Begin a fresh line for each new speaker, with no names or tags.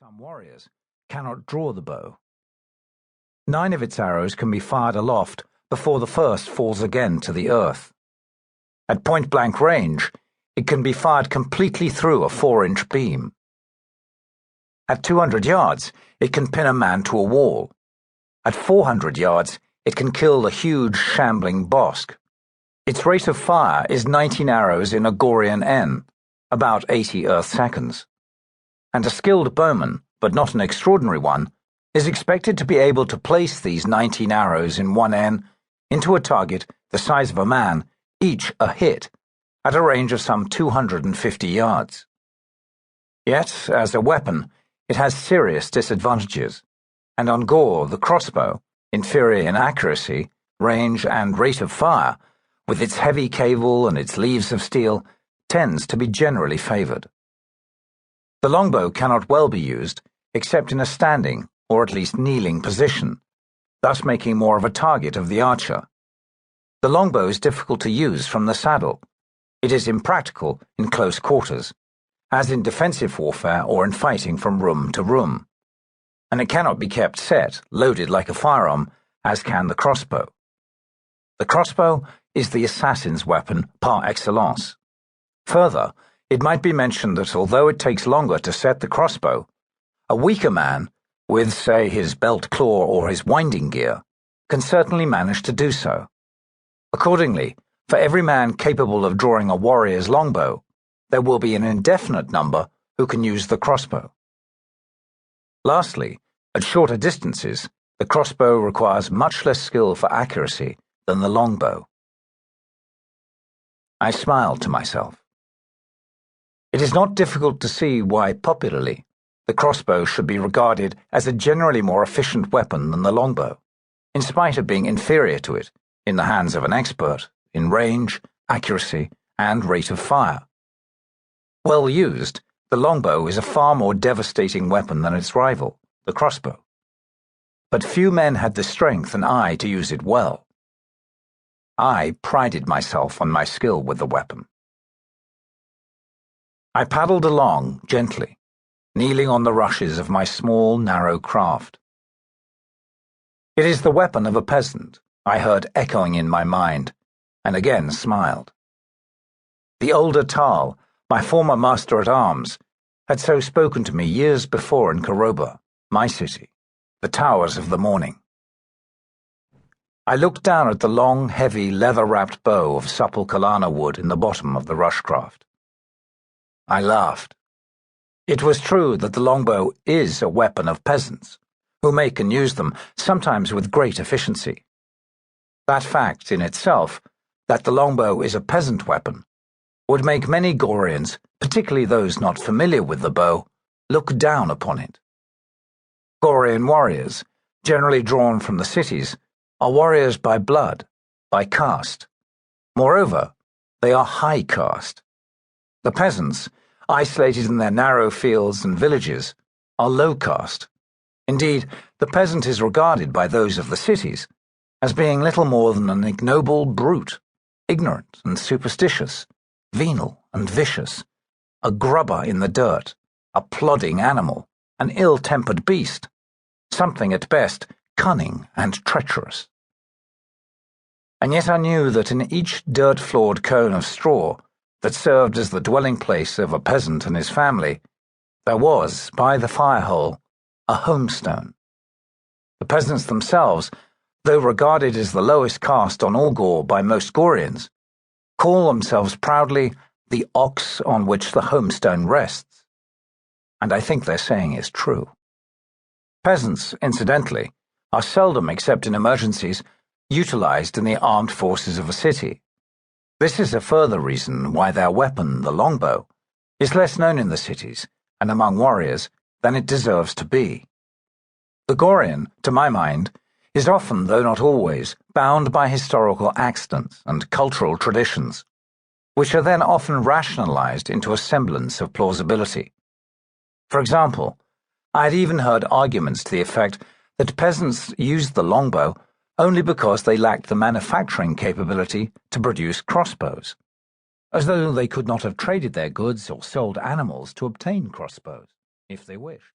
some warriors, cannot draw the bow. 9 of its arrows can be fired aloft before the first falls again to the earth. At point-blank range, it can be fired completely through a 4-inch beam. At 200 yards, it can pin a man to a wall. At 400 yards, it can kill a huge shambling bosque. Its rate of fire is 19 arrows in a Gorian N, about 80 Earth seconds. And a skilled bowman, but not an extraordinary one, is expected to be able to place these 19 arrows in one N into a target the size of a man, each a hit, at a range of some 250 yards. Yet, as a weapon, it has serious disadvantages, and on Gore, the crossbow, inferior in accuracy, range, and rate of fire, with its heavy cable and its leaves of steel, tends to be generally favored. The longbow cannot well be used except in a standing, or at least kneeling position, thus making more of a target of the archer. The longbow is difficult to use from the saddle. It is impractical in close quarters, as in defensive warfare or in fighting from room to room. And it cannot be kept set, loaded like a firearm, as can the crossbow. The crossbow is the assassin's weapon par excellence. Further, it might be mentioned that although it takes longer to set the crossbow, a weaker man, with, say, his belt claw or his winding gear, can certainly manage to do so. Accordingly, for every man capable of drawing a warrior's longbow, there will be an indefinite number who can use the crossbow. Lastly, at shorter distances, the crossbow requires much less skill for accuracy than the longbow. I smiled to myself. It is not difficult to see why, popularly, the crossbow should be regarded as a generally more efficient weapon than the longbow, in spite of being inferior to it in the hands of an expert in range, accuracy, and rate of fire. Well used, the longbow is a far more devastating weapon than its rival, the crossbow. But few men had the strength and eye to use it well. I prided myself on my skill with the weapon. I paddled along gently, kneeling on the rushes of my small, narrow craft. "It is the weapon of a peasant," I heard echoing in my mind, and again smiled. The older Tarl, my former master-at-arms, had so spoken to me years before in Koroba, my city, the towers of the morning. I looked down at the long, heavy, leather-wrapped bow of supple Kalana wood in the bottom of the rushcraft. I laughed. It was true that the longbow is a weapon of peasants, who make and use them, sometimes with great efficiency. That fact in itself, that the longbow is a peasant weapon, would make many Gorians, particularly those not familiar with the bow, look down upon it. Gorian warriors, generally drawn from the cities, are warriors by blood, by caste. Moreover, they are high caste. The peasants, isolated in their narrow fields and villages, are low caste. Indeed, the peasant is regarded by those of the cities as being little more than an ignoble brute, ignorant and superstitious, venal and vicious, a grubber in the dirt, a plodding animal, an ill-tempered beast, something at best cunning and treacherous. And yet I knew that in each dirt-floored cone of straw that served as the dwelling place of a peasant and his family, there was, by the fire-hole, a homestone. The peasants themselves, though regarded as the lowest caste on all Gore by most Gorians, call themselves proudly the ox on which the homestone rests. And I think their saying is true. Peasants, incidentally, are seldom, except in emergencies, utilized in the armed forces of a city. This is a further reason why their weapon, the longbow, is less known in the cities and among warriors than it deserves to be. The Gorian, to my mind, is often, though not always, bound by historical accidents and cultural traditions, which are then often rationalized into a semblance of plausibility. For example, I had even heard arguments to the effect that peasants used the longbow only because they lacked the manufacturing capability to produce crossbows, as though they could not have traded their goods or sold animals to obtain crossbows, if they wished.